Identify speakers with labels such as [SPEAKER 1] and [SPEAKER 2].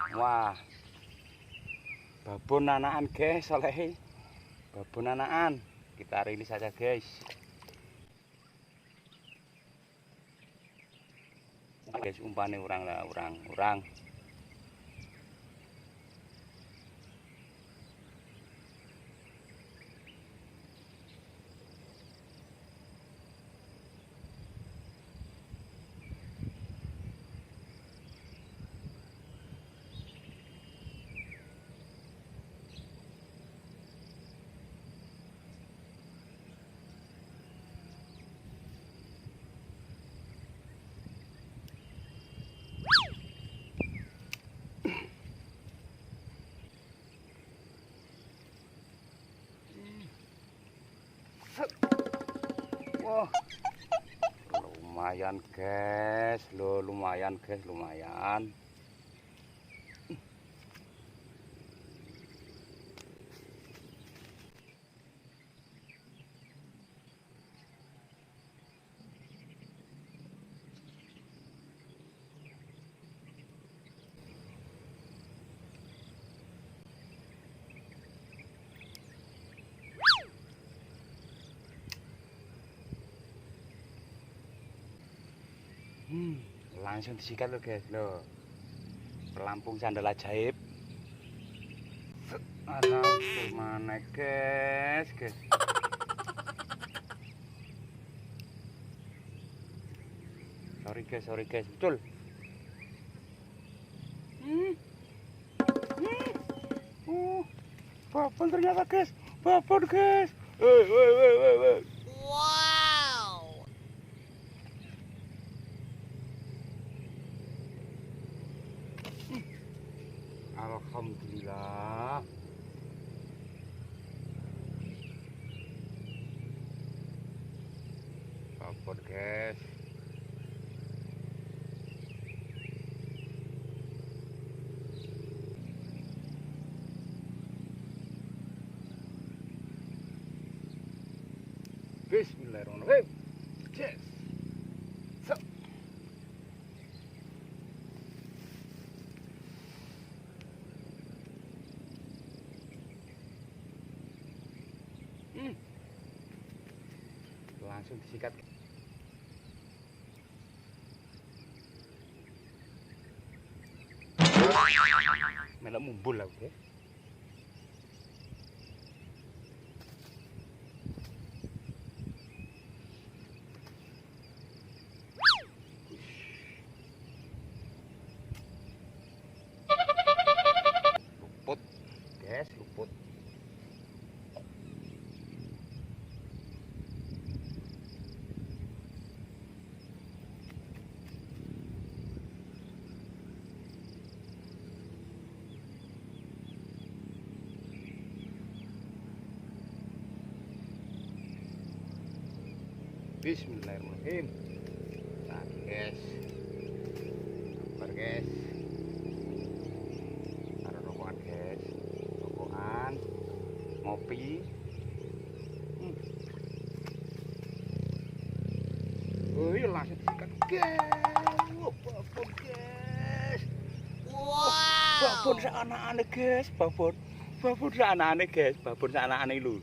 [SPEAKER 1] Wah, babon anakan guys, oleh babon anakan. Kita rilis saja guys. Guys, umpane urang lah, urang. Wah, lumayan guys, lumayan guys, lumayan. Langsung disikat loh guys, loh. Pelampung sandal ajaib. Ada mana guys. Sorry guys, betul. Babon ternyata guys, babon guys. Woi.
[SPEAKER 2] Wow.
[SPEAKER 1] Alhamdulillah. Babon guys. Bismillahirrahmanirrahim. Yes. So. Langsung disikat. Melok mumbul lah guys. Luput. Bismillahirrahmanirrahim. Nah, guys. Sabar guys. Taruh rokokan guys. Rokokan. Ngopi. Oh iya langsung disikat guys. Babon guys.
[SPEAKER 2] Wow.
[SPEAKER 1] Babon sak anakane guys, babon sak anakane guys, babon sak anakane lho.